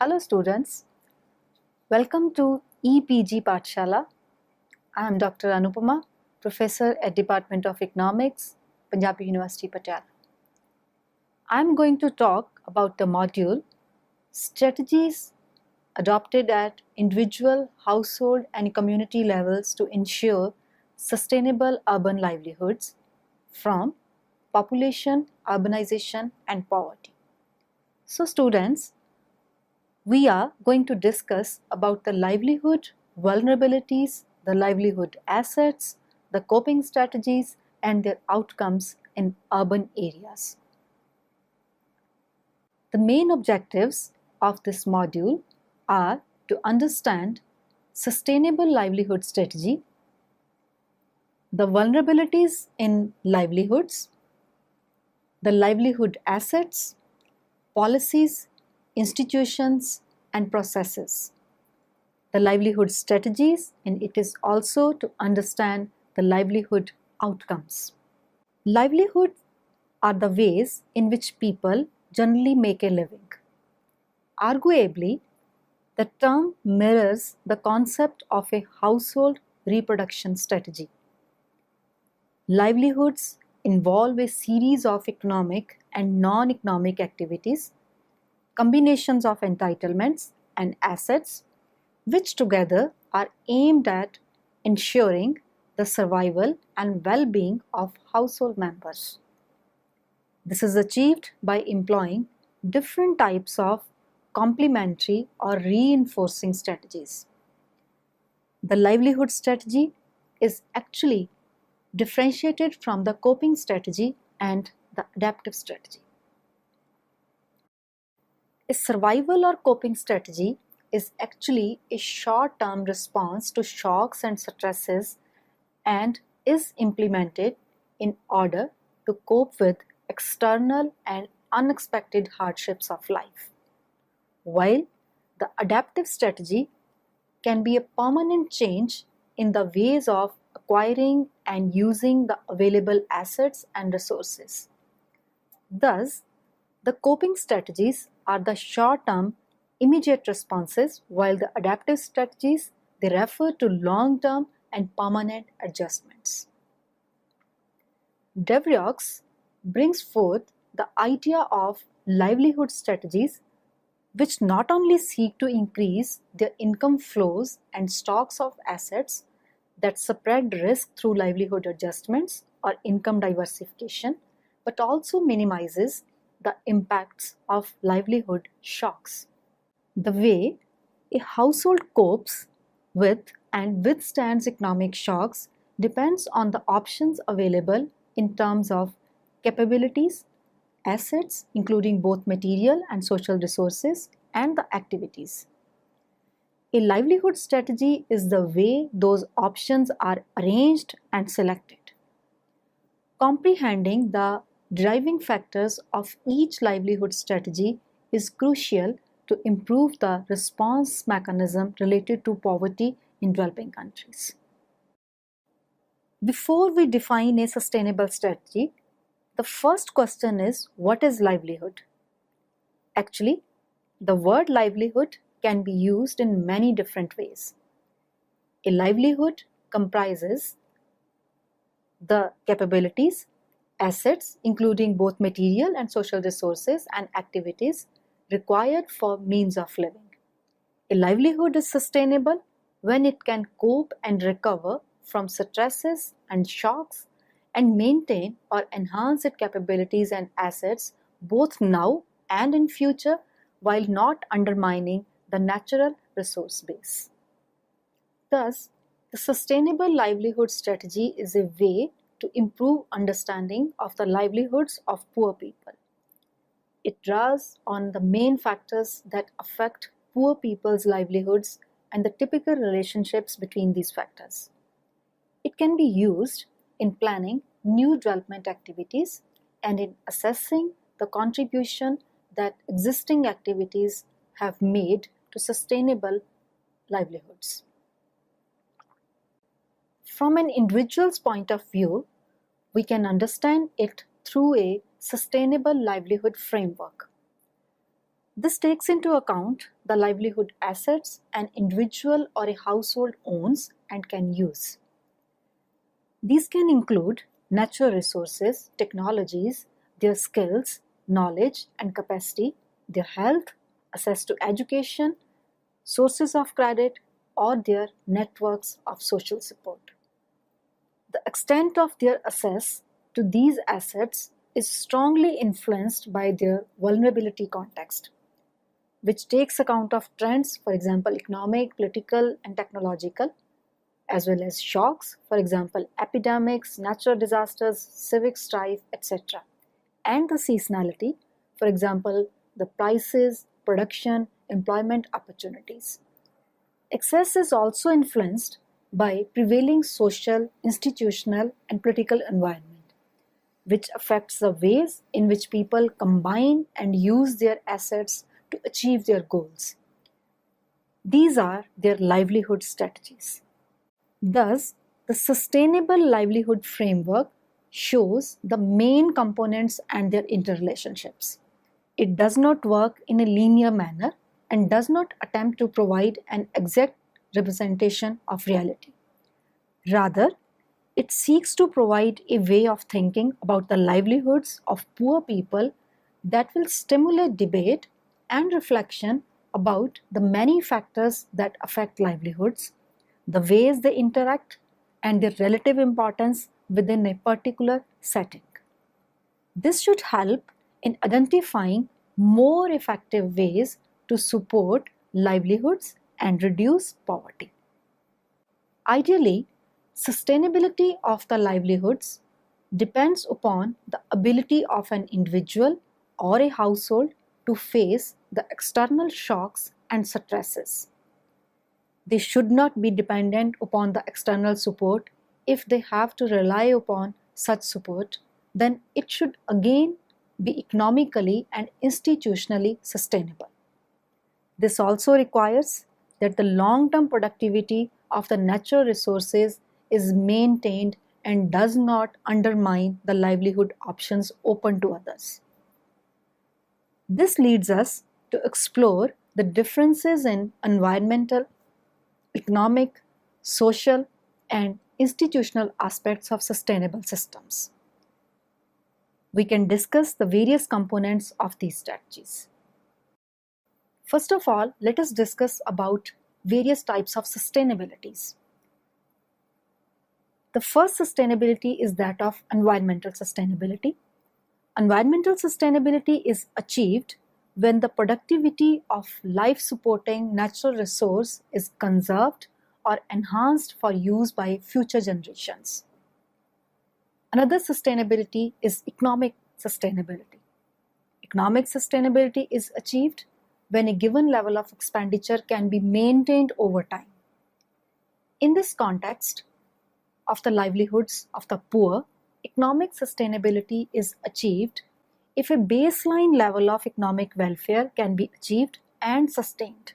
Hello students, welcome to EPG Pathshala. I am Dr. Anupama, Professor at Department of Economics, Punjab University, Patiala. I am going to talk about the module Strategies adopted at individual, household and community levels to ensure sustainable urban livelihoods from population, urbanization and poverty. So students, we are going to discuss about the livelihood vulnerabilities, the livelihood assets, the coping strategies and their outcomes in urban areas. The main objectives of this module are to understand sustainable livelihood strategy, the vulnerabilities in livelihoods, the livelihood assets, policies, institutions and processes, the livelihood strategies, and it is also to understand the livelihood outcomes. Livelihood are the ways in which people generally make a living. Arguably, the term mirrors the concept of a household reproduction strategy. Livelihoods involve a series of economic and non-economic activities, combinations of entitlements and assets, which together are aimed at ensuring the survival and well-being of household members. This is achieved by employing different types of complementary or reinforcing strategies. The livelihood strategy is actually differentiated from the coping strategy and the adaptive strategy. A survival or coping strategy is actually a short-term response to shocks and stresses and is implemented in order to cope with external and unexpected hardships of life. While the adaptive strategy can be a permanent change in the ways of acquiring and using the available assets and resources. Thus, the coping strategies are the short-term, immediate responses, while the adaptive strategies, they refer to long-term and permanent adjustments. Devriox brings forth the idea of livelihood strategies which not only seek to increase their income flows and stocks of assets that spread risk through livelihood adjustments or income diversification, but also minimizes the impacts of livelihood shocks. The way a household copes with and withstands economic shocks depends on the options available in terms of capabilities, assets, including both material and social resources, and the activities. A livelihood strategy is the way those options are arranged and selected. Comprehending the driving factors of each livelihood strategy is crucial to improve the response mechanism related to poverty in developing countries. Before we define a sustainable strategy, the first question is, what is livelihood? Actually, the word livelihood can be used in many different ways. A livelihood comprises the capabilities, assets, including both material and social resources and activities required for means of living. A livelihood is sustainable when it can cope and recover from stresses and shocks and maintain or enhance its capabilities and assets both now and in future while not undermining the natural resource base. Thus, the sustainable livelihood strategy is a way to improve understanding of the livelihoods of poor people. It draws on the main factors that affect poor people's livelihoods and the typical relationships between these factors. It can be used in planning new development activities and in assessing the contribution that existing activities have made to sustainable livelihoods. From an individual's point of view, we can understand it through a sustainable livelihood framework. This takes into account the livelihood assets an individual or a household owns and can use. These can include natural resources, technologies, their skills, knowledge and capacity, their health, access to education, sources of credit, or their networks of social support. The extent of their access to these assets is strongly influenced by their vulnerability context, which takes account of trends, for example, economic, political, and technological, as well as shocks, for example, epidemics, natural disasters, civic strife, etc., and the seasonality, for example, the prices, production, employment opportunities. Access is also influenced by prevailing social, institutional, and political environment, which affects the ways in which people combine and use their assets to achieve their goals. These are their livelihood strategies. Thus, the Sustainable Livelihood Framework shows the main components and their interrelationships. It does not work in a linear manner and does not attempt to provide an exact representation of reality. Rather, it seeks to provide a way of thinking about the livelihoods of poor people that will stimulate debate and reflection about the many factors that affect livelihoods, the ways they interact, and their relative importance within a particular setting. This should help in identifying more effective ways to support livelihoods and reduce poverty. Ideally, sustainability of the livelihoods depends upon the ability of an individual or a household to face the external shocks and stresses. They should not be dependent upon the external support. If they have to rely upon such support, then it should again be economically and institutionally sustainable. This also requires that the long-term productivity of the natural resources is maintained and does not undermine the livelihood options open to others. This leads us to explore the differences in environmental, economic, social, and institutional aspects of sustainable systems. We can discuss the various components of these strategies. First of all, let us discuss about various types of sustainabilities. The first sustainability is that of environmental sustainability. Environmental sustainability is achieved when the productivity of life-supporting natural resource is conserved or enhanced for use by future generations. Another sustainability is economic sustainability. Economic sustainability is achieved when a given level of expenditure can be maintained over time. In this context of the livelihoods of the poor, economic sustainability is achieved if a baseline level of economic welfare can be achieved and sustained.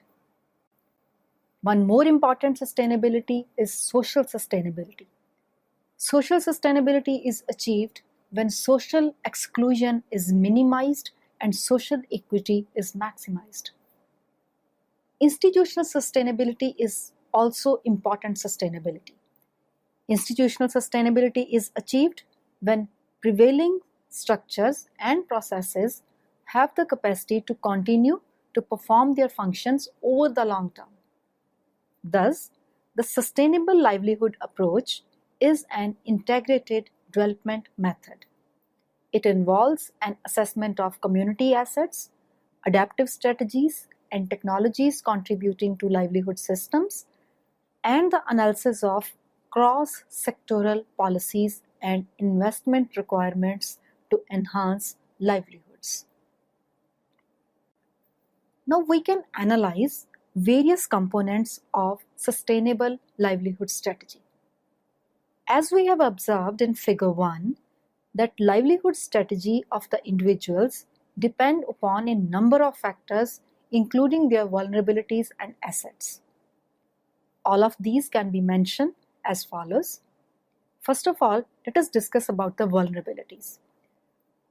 One more important sustainability is social sustainability. Social sustainability is achieved when social exclusion is minimized and social equity is maximized. Institutional sustainability is also important sustainability. Institutional sustainability is achieved when prevailing structures and processes have the capacity to continue to perform their functions over the long term. Thus, the sustainable livelihood approach is an integrated development method. It involves an assessment of community assets, adaptive strategies, and technologies contributing to livelihood systems, and the analysis of cross-sectoral policies and investment requirements to enhance livelihoods. Now we can analyze various components of sustainable livelihood strategy. As we have observed in figure 1, that livelihood strategy of the individuals depend upon a number of factors including their vulnerabilities and assets. All of these can be mentioned as follows. First of all, let us discuss about the vulnerabilities.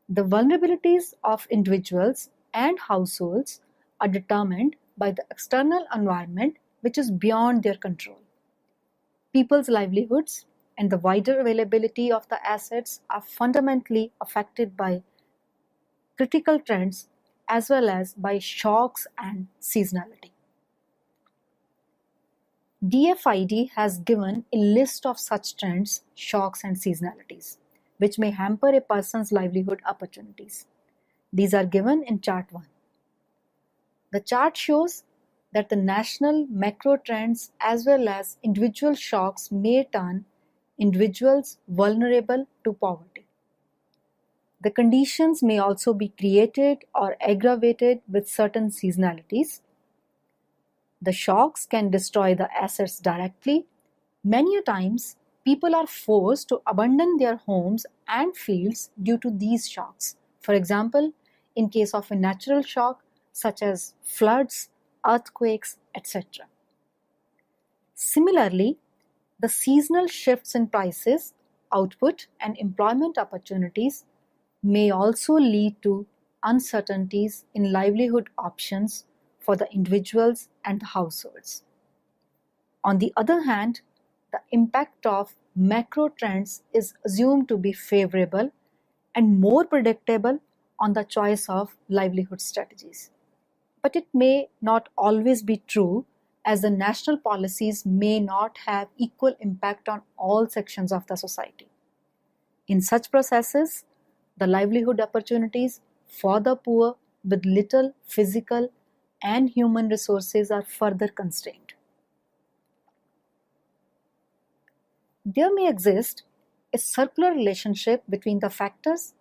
The vulnerabilities of individuals and households are determined by the external environment which is beyond their control. People's livelihoods and the wider availability of the assets are fundamentally affected by critical trends as well as by shocks and seasonality. DFID has given a list of such trends, shocks, and seasonalities, which may hamper a person's livelihood opportunities. These are given in Chart 1. The chart shows that the national macro trends as well as individual shocks may turn individuals vulnerable to poverty. The conditions may also be created or aggravated with certain seasonalities. The shocks can destroy the assets directly. Many times, people are forced to abandon their homes and fields due to these shocks. For example, in case of a natural shock such as floods, earthquakes, etc. Similarly, the seasonal shifts in prices, output, and employment opportunities may also lead to uncertainties in livelihood options for the individuals and the households. On the other hand, the impact of macro trends is assumed to be favorable and more predictable on the choice of livelihood strategies. But it may not always be true, as the national policies may not have equal impact on all sections of the society. In such processes, the livelihood opportunities for the poor with little physical and human resources are further constrained. There may exist a circular relationship between the factors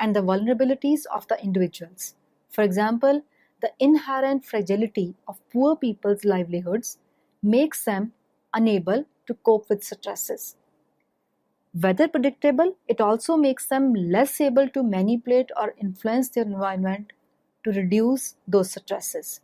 and the vulnerabilities of the individuals. For example, the inherent fragility of poor people's livelihoods makes them unable to cope with stresses. Whether predictable, it also makes them less able to manipulate or influence their environment to reduce those stresses.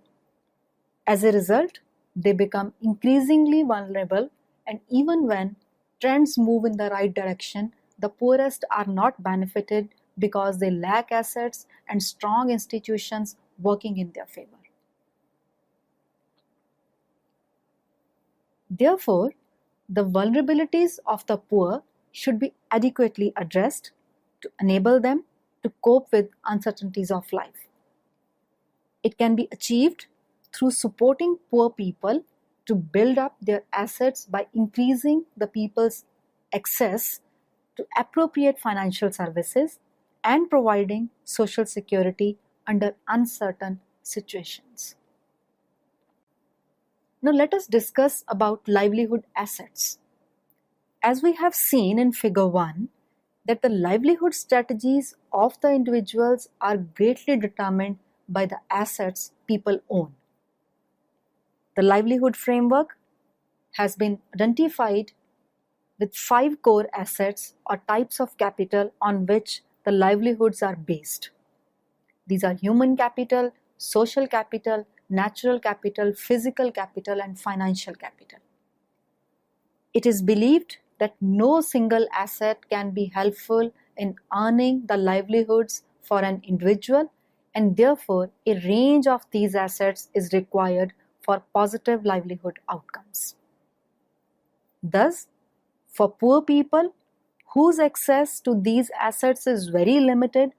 As a result, they become increasingly vulnerable, and even when trends move in the right direction, the poorest are not benefited because they lack assets and strong institutions working in their favor. Therefore, the vulnerabilities of the poor should be adequately addressed to enable them to cope with uncertainties of life. It can be achieved through supporting poor people to build up their assets by increasing the people's access to appropriate financial services and providing social security under uncertain situations. Now let us discuss about livelihood assets. As we have seen in figure 1, that the livelihood strategies of the individuals are greatly determined by the assets people own. The livelihood framework has been identified with 5 core assets or types of capital on which the livelihoods are based. These are human capital, social capital, natural capital, physical capital, and financial capital. It is believed that no single asset can be helpful in earning the livelihoods for an individual, and therefore a range of these assets is required for positive livelihood outcomes. Thus, for poor people whose access to these assets is very limited,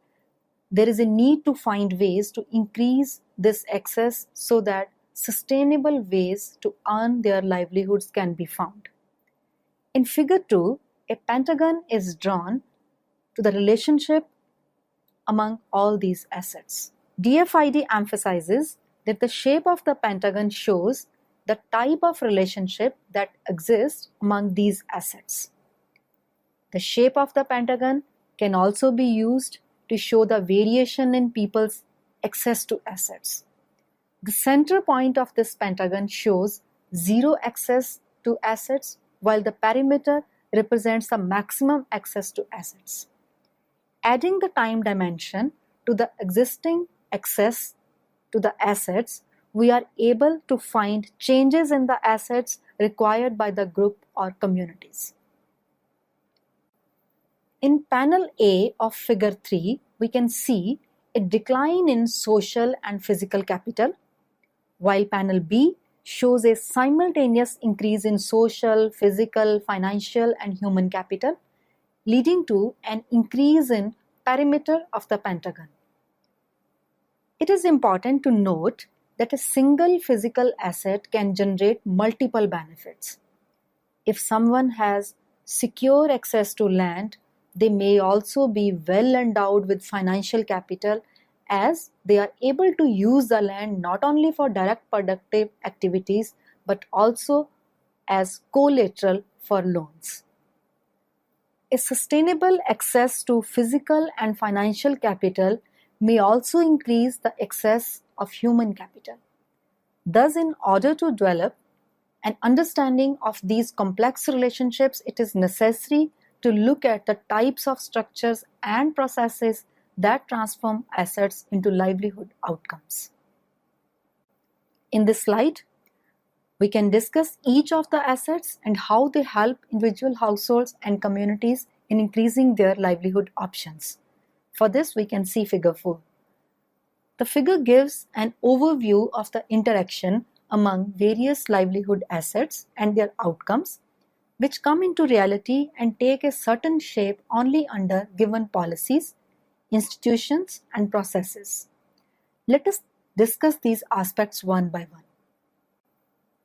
there is a need to find ways to increase this access so that sustainable ways to earn their livelihoods can be found. In figure 2, a pentagon is drawn to the relationship among all these assets. DFID emphasizes that the shape of the pentagon shows the type of relationship that exists among these assets. The shape of the pentagon can also be used to show the variation in people's access to assets. The center point of this pentagon shows zero access to assets, while the perimeter represents the maximum access to assets. Adding the time dimension to the existing access to the assets, we are able to find changes in the assets required by the group or communities. In panel A of figure 3, we can see a decline in social and physical capital while panel B shows a simultaneous increase in social, physical, financial, and human capital, leading to an increase in perimeter of the Pentagon. It is important to note that a single physical asset can generate multiple benefits. If someone has secure access to land, they may also be well endowed with financial capital, as they are able to use the land not only for direct productive activities but also as collateral for loans. A sustainable access to physical and financial capital may also increase the access of human capital. Thus, in order to develop an understanding of these complex relationships, it is necessary to look at the types of structures and processes that transform assets into livelihood outcomes. In this slide, we can discuss each of the assets and how they help individual households and communities in increasing their livelihood options. For this, we can see figure 4. The figure gives an overview of the interaction among various livelihood assets and their outcomes, which come into reality and take a certain shape only under given policies, institutions, and processes. Let us discuss these aspects one by one.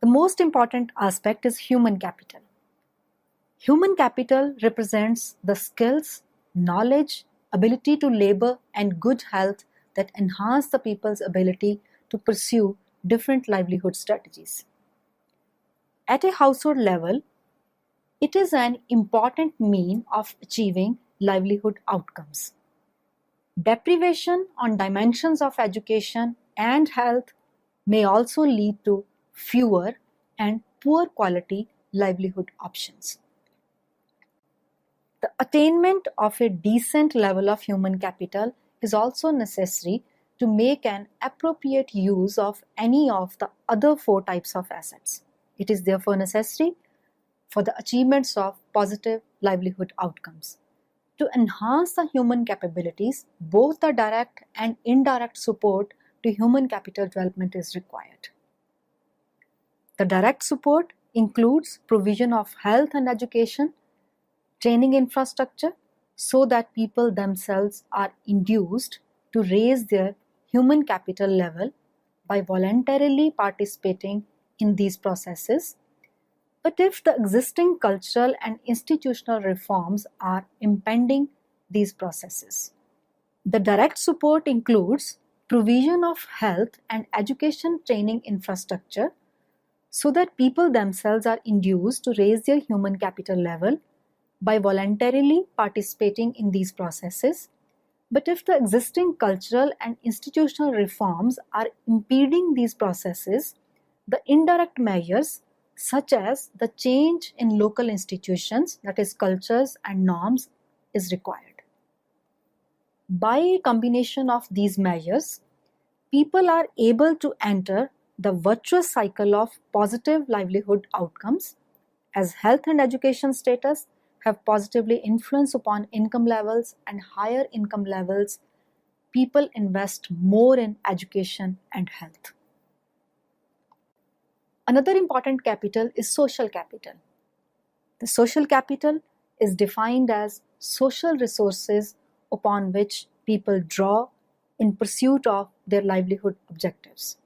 The most important aspect is human capital. Human capital represents the skills, knowledge, ability to labor, and good health that enhance the people's ability to pursue different livelihood strategies. At a household level, it is an important mean of achieving livelihood outcomes. Deprivation on dimensions of education and health may also lead to fewer and poor quality livelihood options. The attainment of a decent level of human capital is also necessary to make an appropriate use of any of the other 4 types of assets. It is therefore necessary for the achievements of positive livelihood outcomes. To enhance the human capabilities, both the direct and indirect support to human capital development is required. The direct support includes provision of health and education, training infrastructure, so that people themselves are induced to raise their human capital level by voluntarily participating in these processes. But if the existing cultural and institutional reforms are impeding these processes, the direct support includes provision of health and education training infrastructure so that people themselves are induced to raise their human capital level by voluntarily participating in these processes. But if the existing cultural and institutional reforms are impeding these processes, the indirect measures such as the change in local institutions, that is cultures and norms, is required. By a combination of these measures, people are able to enter the virtuous cycle of positive livelihood outcomes, as health and education status have positively influence upon income levels, and higher income levels, people invest more in education and health. Another important capital is social capital. The social capital is defined as social resources upon which people draw in pursuit of their livelihood objectives.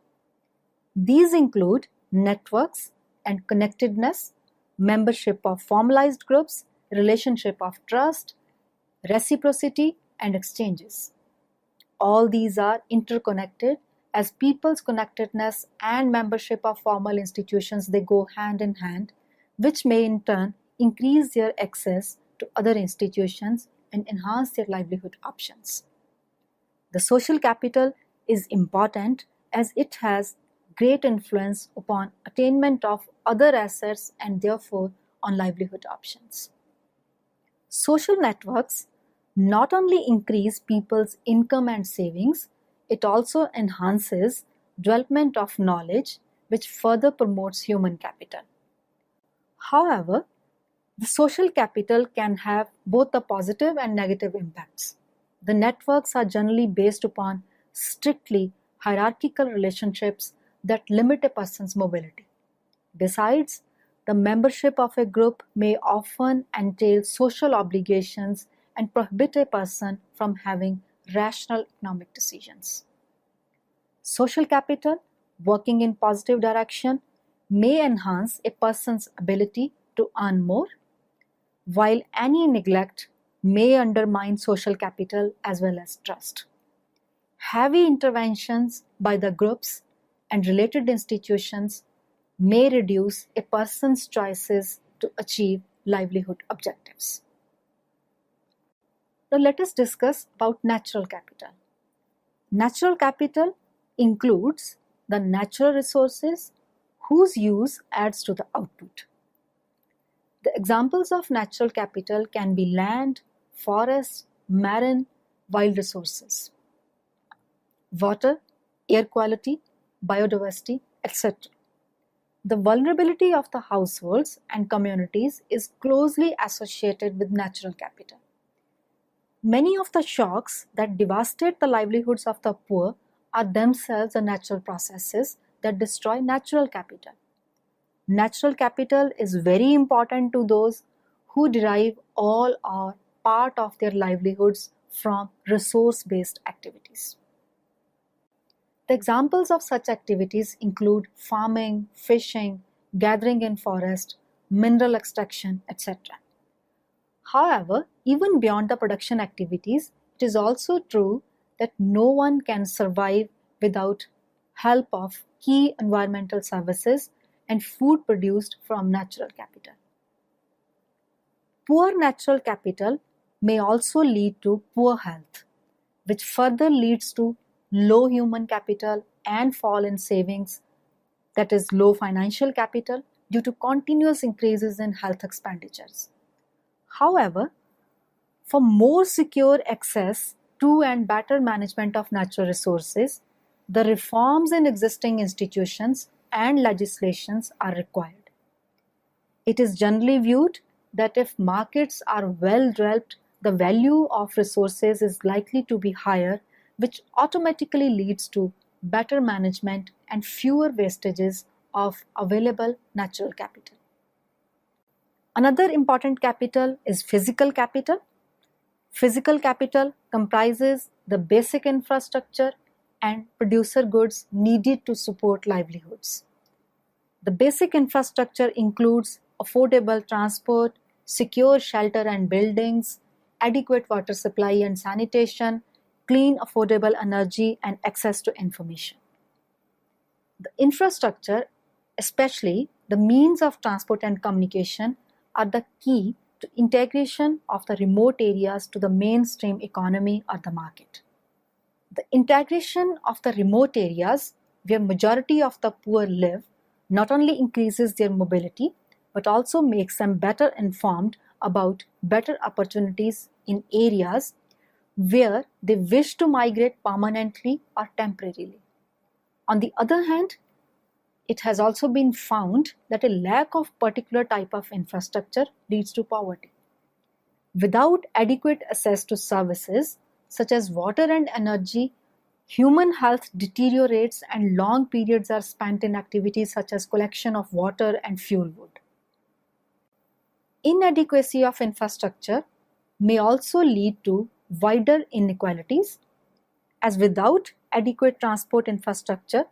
These include networks and connectedness, membership of formalized groups, relationship of trust, reciprocity, and exchanges. All these are interconnected, as people's connectedness and membership of formal institutions, they go hand in hand, which may in turn increase their access to other institutions and enhance their livelihood options. The social capital is important as it has great influence upon attainment of other assets and therefore on livelihood options. Social networks not only increase people's income and savings, it also enhances development of knowledge, which further promotes human capital. However, the social capital can have both the positive and negative impacts. The networks are generally based upon strictly hierarchical relationships that limit a person's mobility. Besides, the membership of a group may often entail social obligations and prohibit a person from having rational economic decisions. Social capital, working in positive direction, may enhance a person's ability to earn more, while any neglect may undermine social capital as well as trust. Heavy interventions by the groups and related institutions may reduce a person's choices to achieve livelihood objectives. Now let us discuss about natural capital. Natural capital includes the natural resources whose use adds to the output. The examples of natural capital can be land, forest, marine, wild resources, water, air quality, biodiversity, etc. The vulnerability of the households and communities is closely associated with natural capital. Many of the shocks that devastate the livelihoods of the poor are themselves the natural processes that destroy natural capital. Natural capital is very important to those who derive all or part of their livelihoods from resource-based activities. The examples of such activities include farming, fishing, gathering in forest, mineral extraction, etc. However, even beyond the production activities, it is also true that no one can survive without help of key environmental services and food produced from natural capital. Poor natural capital may also lead to poor health, which further leads to low human capital and fall in savings, that is low financial capital, due to continuous increases in health expenditures. However, for more secure access to and better management of natural resources, the reforms in existing institutions and legislations are required. It is generally viewed that if markets are well developed, the value of resources is likely to be higher, which automatically leads to better management and fewer wastages of available natural capital. Another important capital is physical capital. Physical capital comprises the basic infrastructure and producer goods needed to support livelihoods. The basic infrastructure includes affordable transport, secure shelter and buildings, adequate water supply and sanitation, clean, affordable energy, and access to information. The infrastructure, especially the means of transport and communication, are the key to integration of the remote areas to the mainstream economy or the market. The integration of the remote areas where majority of the poor live not only increases their mobility but also makes them better informed about better opportunities in areas where they wish to migrate permanently or temporarily. On the other hand, it has also been found that a lack of particular type of infrastructure leads to poverty. Without adequate access to services such as water and energy, human health deteriorates and long periods are spent in activities such as collection of water and fuel wood. Inadequacy of infrastructure may also lead to wider inequalities, as without adequate transport infrastructure,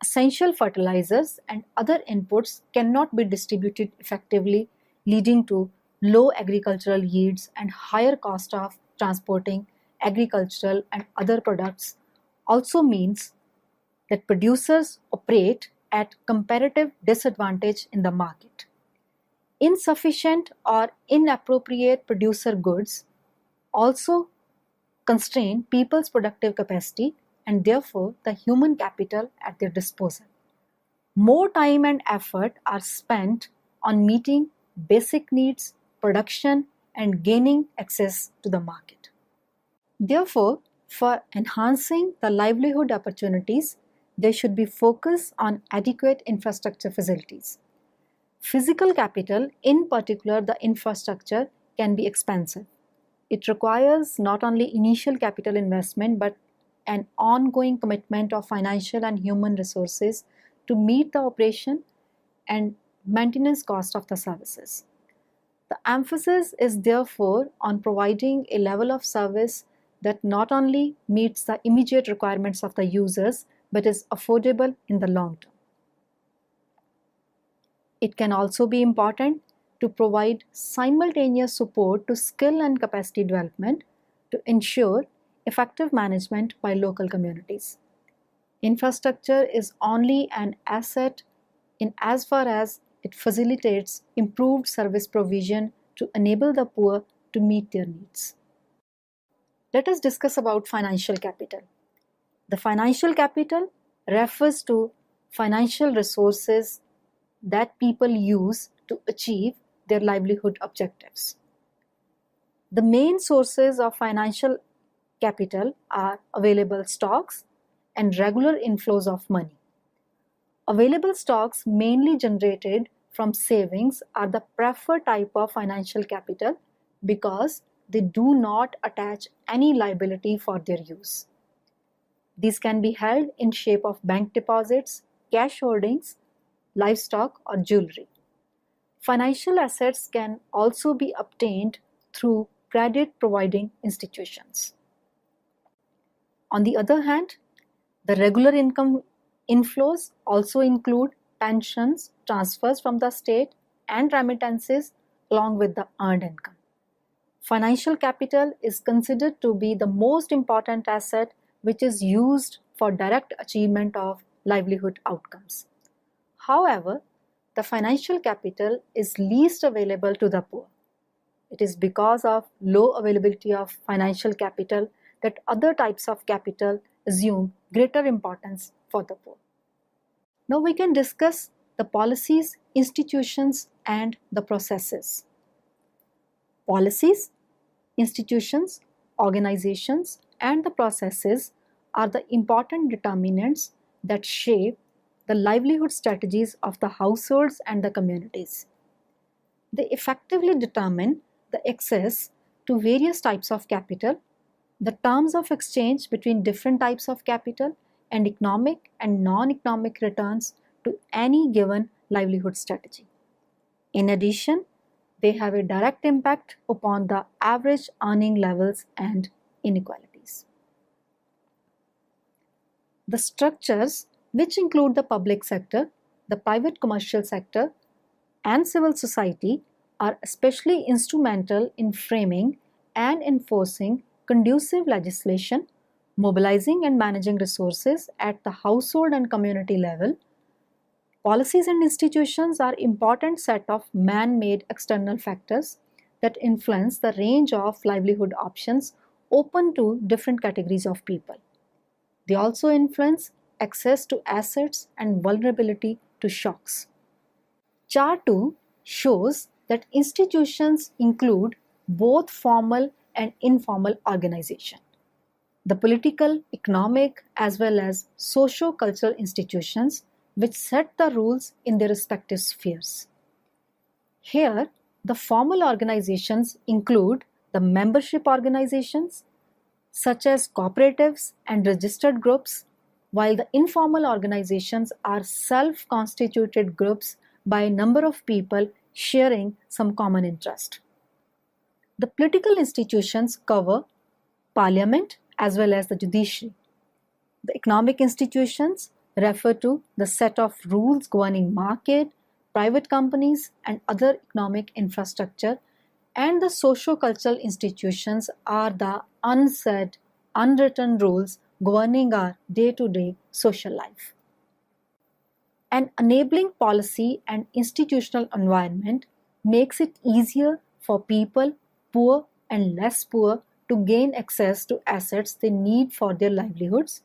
essential fertilizers and other inputs cannot be distributed effectively, leading to low agricultural yields and higher cost of transporting agricultural and other products. Also means that producers operate at comparative disadvantage in the market. Insufficient or inappropriate producer goods also constrain people's productive capacity and therefore the human capital at their disposal. More time and effort are spent on meeting basic needs, production, and gaining access to the market. Therefore, for enhancing the livelihood opportunities, there should be focus on adequate infrastructure facilities. Physical capital, in particular the infrastructure, can be expensive. It requires not only initial capital investment but an ongoing commitment of financial and human resources to meet the operation and maintenance cost of the services. The emphasis is therefore on providing a level of service that not only meets the immediate requirements of the users but is affordable in the long term. It can also be important to provide simultaneous support to skill and capacity development to ensure effective management by local communities. Infrastructure is only an asset in as far as it facilitates improved service provision to enable the poor to meet their needs. Let us discuss about financial capital. The financial capital refers to financial resources that people use to achieve their livelihood objectives. The main sources of financial capital are available stocks and regular inflows of money. Available stocks mainly generated from savings are the preferred type of financial capital because they do not attach any liability for their use. These can be held in shape of bank deposits, cash holdings, livestock, or jewelry. Financial assets can also be obtained through credit providing institutions. On the other hand, the regular income inflows also include pensions, transfers from the state, and remittances along with the earned income. Financial capital is considered to be the most important asset which is used for direct achievement of livelihood outcomes. However, the financial capital is least available to the poor. It is because of low availability of financial capital that other types of capital assume greater importance for the poor. Now we can discuss the policies, institutions, and the processes. Policies, institutions, organizations, and the processes are the important determinants that shape the livelihood strategies of the households and the communities. They effectively determine the access to various types of capital, the terms of exchange between different types of capital, and economic and non-economic returns to any given livelihood strategy. In addition, they have a direct impact upon the average earning levels and inequalities. The structures, which include the public sector, the private commercial sector, and civil society, are especially instrumental in framing and enforcing conducive legislation, mobilizing and managing resources at the household and community level. Policies and institutions are important set of man-made external factors that influence the range of livelihood options open to different categories of people. They also influence access to assets and vulnerability to shocks. Chart 2 shows that institutions include both formal and informal organization. The political, economic, as well as socio-cultural institutions which set the rules in their respective spheres. Here, the formal organizations include the membership organizations, such as cooperatives and registered groups, while the informal organizations are self-constituted groups by a number of people sharing some common interest. The political institutions cover parliament as well as the judiciary. The economic institutions refer to the set of rules governing market, private companies, and other economic infrastructure, and the socio-cultural institutions are the unsaid, unwritten rules governing our day-to-day social life. An enabling policy and institutional environment makes it easier for people, poor and less poor, to gain access to assets they need for their livelihoods,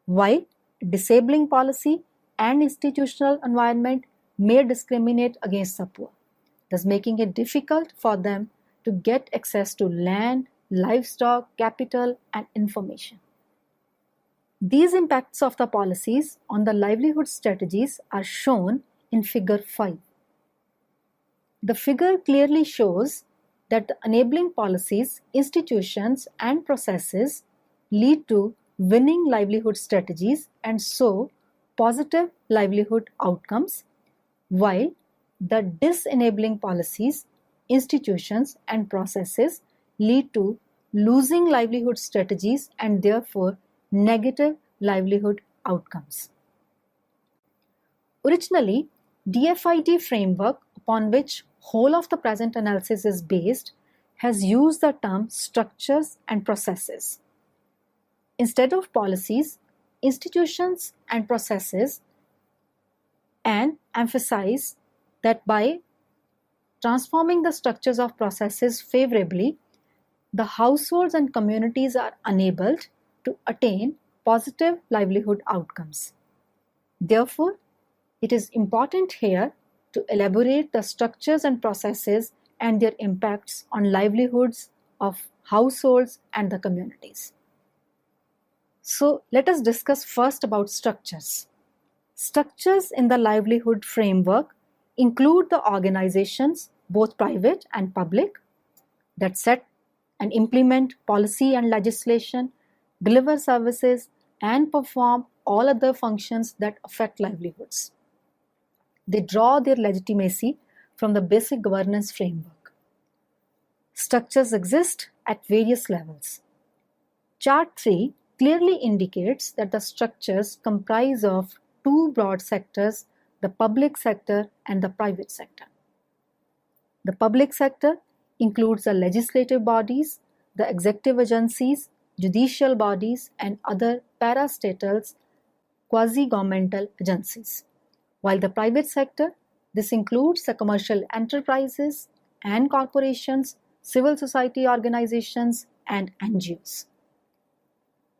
while disabling policy and institutional environment may discriminate against the poor, thus making it difficult for them to get access to land, livestock, capital, and information. These impacts of the policies on the livelihood strategies are shown in Figure 5. The figure clearly shows that the enabling policies, institutions, and processes lead to winning livelihood strategies, and so positive livelihood outcomes, while the disenabling policies, institutions, and processes lead to losing livelihood strategies and therefore negative livelihood outcomes. Originally, DFID framework upon which whole of the present analysis is based has used the term structures and processes. Instead of policies, institutions and processes, and emphasize that by transforming the structures of processes favorably, the households and communities are enabled to attain positive livelihood outcomes. Therefore, it is important here to elaborate the structures and processes and their impacts on livelihoods of households and the communities. So let us discuss first about structures. Structures in the livelihood framework include the organizations, both private and public, that set and implement policy and legislation, deliver services, and perform all other functions that affect livelihoods. They draw their legitimacy from the basic governance framework. Structures exist at various levels. Chart 3 clearly indicates that the structures comprise of two broad sectors, the public sector and the private sector. The public sector includes the legislative bodies, the executive agencies, judicial bodies, and other parastatals, quasi-governmental agencies. While the private sector, this includes the commercial enterprises and corporations, civil society organizations, and NGOs.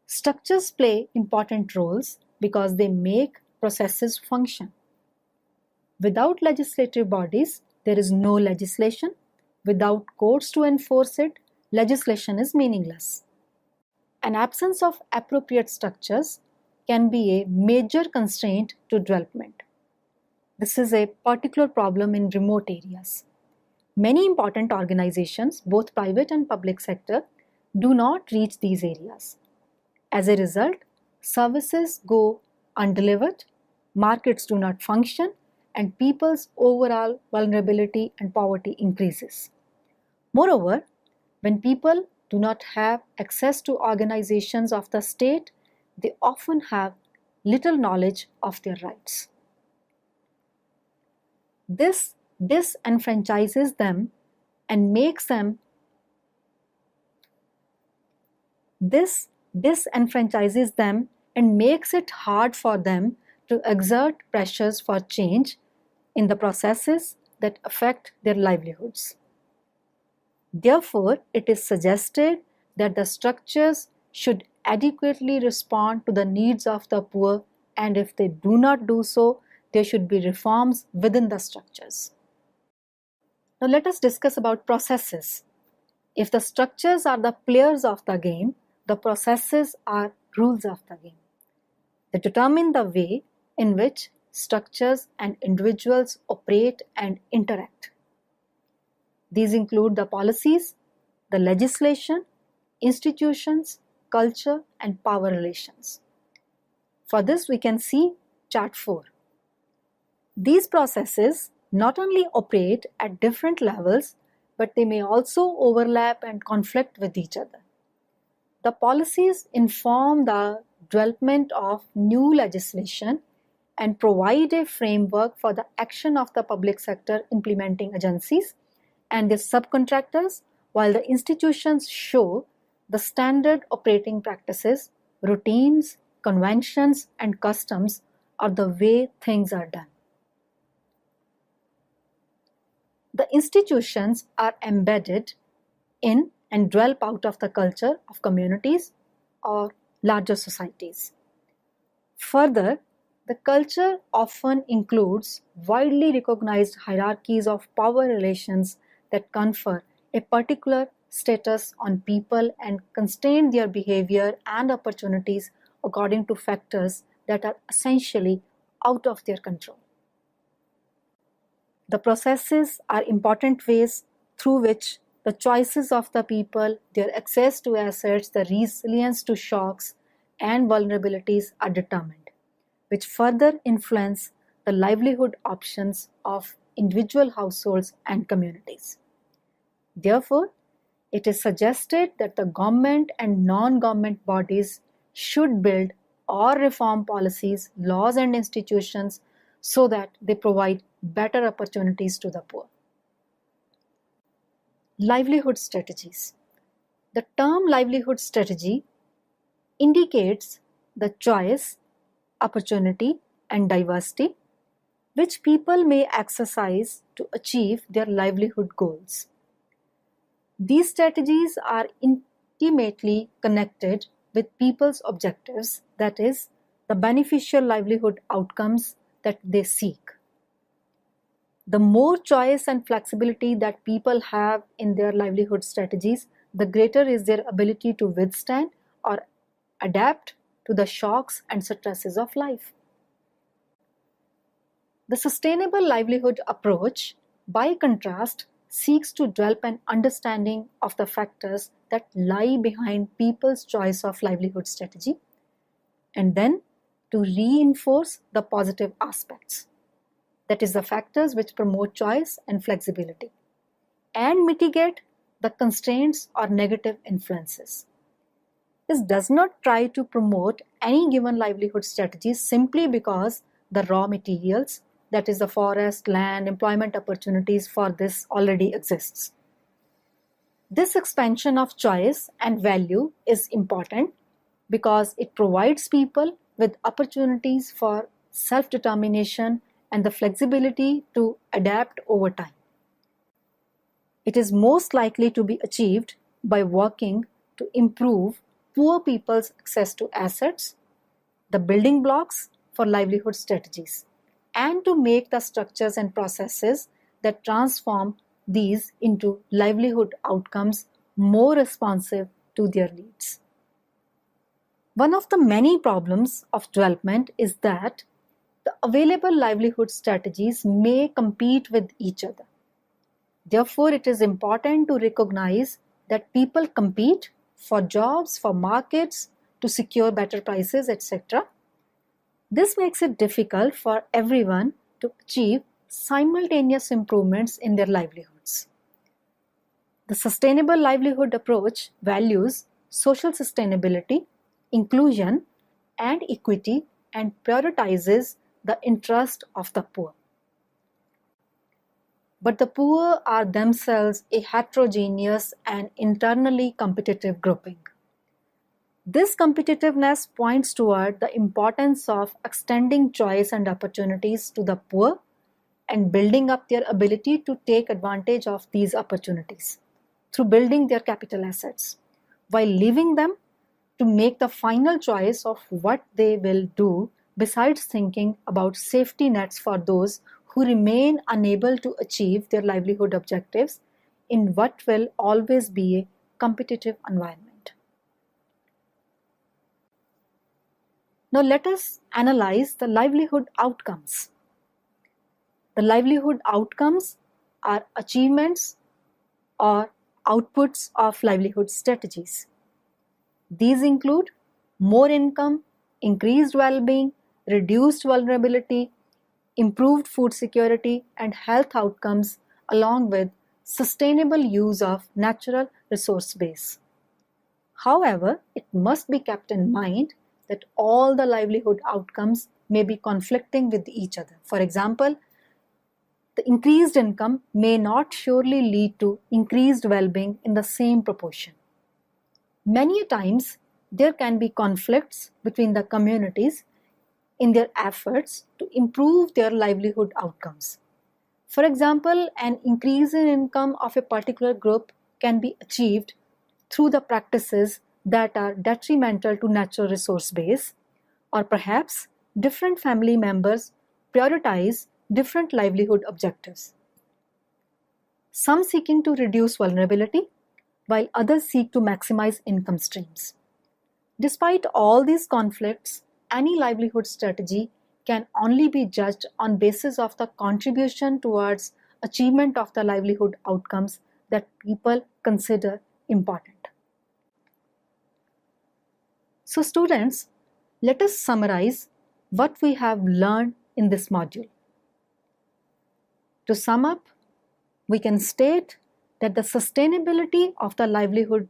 Structures play important roles because they make processes function. Without legislative bodies, there is no legislation. Without courts to enforce it, legislation is meaningless. An absence of appropriate structures can be a major constraint to development. This is a particular problem in remote areas. Many important organizations, both private and public sector, do not reach these areas. As a result, services go undelivered, markets do not function, and people's overall vulnerability and poverty increases. Moreover, when people do not have access to organizations of the state, they often have little knowledge of their rights. This disenfranchises them and makes them it hard for them to exert pressures for change in the processes that affect their livelihoods. Therefore, it is suggested that the structures should adequately respond to the needs of the poor, and if they do not do so, there should be reforms within the structures. Now let us discuss about processes. If the structures are the players of the game, the processes are rules of the game. They determine the way in which structures and individuals operate and interact. These include the policies, the legislation, institutions, culture, and power relations. For this, we can see chart 4. These processes not only operate at different levels, but they may also overlap and conflict with each other. The policies inform the development of new legislation and provide a framework for the action of the public sector implementing agencies and their subcontractors, while the institutions show the standard operating practices, routines, conventions, and customs are the way things are done. The institutions are embedded in and develop out of the culture of communities or larger societies. Further, the culture often includes widely recognized hierarchies of power relations that confer a particular status on people and constrain their behavior and opportunities according to factors that are essentially out of their control. The processes are important ways through which the choices of the people, their access to assets, the resilience to shocks and vulnerabilities are determined. which further influence the livelihood options of individual households and communities. Therefore, it is suggested that the government and non-government bodies should build or reform policies, laws and institutions so that they provide better opportunities to the poor. Livelihood strategies. The term livelihood strategy indicates the choice, opportunity, and diversity which people may exercise to achieve their livelihood goals. These strategies are intimately connected with people's objectives, that is, the beneficial livelihood outcomes that they seek. The more choice and flexibility that people have in their livelihood strategies, the greater is their ability to withstand or adapt to the shocks and stresses of life. The sustainable livelihood approach, by contrast, seeks to develop an understanding of the factors that lie behind people's choice of livelihood strategy, and then to reinforce the positive aspects, that is, the factors which promote choice and flexibility, and mitigate the constraints or negative influences. This does not try to promote any given livelihood strategy simply because the raw materials, that is the forest, land, employment opportunities for this already exists. This expansion of choice and value is important because it provides people with opportunities for self-determination and the flexibility to adapt over time. It is most likely to be achieved by working to improve poor people's access to assets, the building blocks for livelihood strategies, and to make the structures and processes that transform these into livelihood outcomes more responsive to their needs. One of the many problems of development is that the available livelihood strategies may compete with each other. Therefore, it is important to recognize that people compete for jobs, for markets, to secure better prices, etc. This makes it difficult for everyone to achieve simultaneous improvements in their livelihoods. The sustainable livelihood approach values social sustainability, inclusion, and equity and prioritizes the interest of the poor. But the poor are themselves a heterogeneous and internally competitive grouping. This competitiveness points toward the importance of extending choice and opportunities to the poor and building up their ability to take advantage of these opportunities through building their capital assets, while leaving them to make the final choice of what they will do besides thinking about safety nets for those who remain unable to achieve their livelihood objectives in what will always be a competitive environment. Now let us analyze the livelihood outcomes. The livelihood outcomes are achievements or outputs of livelihood strategies. These include more income, increased well-being, reduced vulnerability, improved food security, and health outcomes, along with sustainable use of natural resource base. However, it must be kept in mind that all the livelihood outcomes may be conflicting with each other. For example, the increased income may not surely lead to increased well-being in the same proportion. Many times, there can be conflicts between the communities in their efforts to improve their livelihood outcomes. For example, an increase in income of a particular group can be achieved through the practices that are detrimental to natural resource base, or perhaps different family members prioritize different livelihood objectives. Some seeking to reduce vulnerability, while others seek to maximize income streams. Despite all these conflicts, any livelihood strategy can only be judged on basis of the contribution towards achievement of the livelihood outcomes that people consider important. So students, let us summarize what we have learned in this module. To sum up, we can state that the sustainability of the livelihood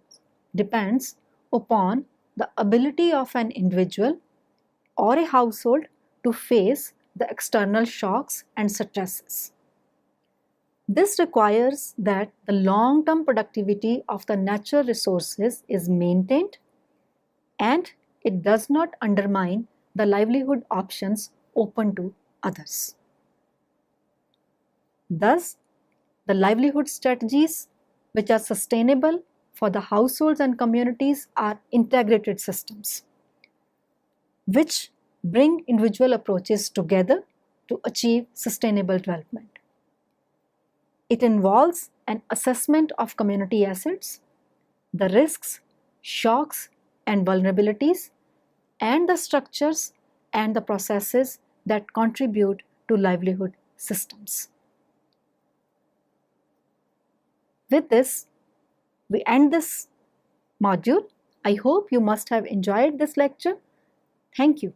depends upon the ability of an individual or a household to face the external shocks and stresses. This requires that the long-term productivity of the natural resources is maintained and it does not undermine the livelihood options open to others. Thus, the livelihood strategies which are sustainable for the households and communities are integrated systems which bring individual approaches together to achieve sustainable development. It involves an assessment of community assets, the risks, shocks, and vulnerabilities, and the structures and the processes that contribute to livelihood systems. With this, we end this module. I hope you must have enjoyed this lecture. Thank you.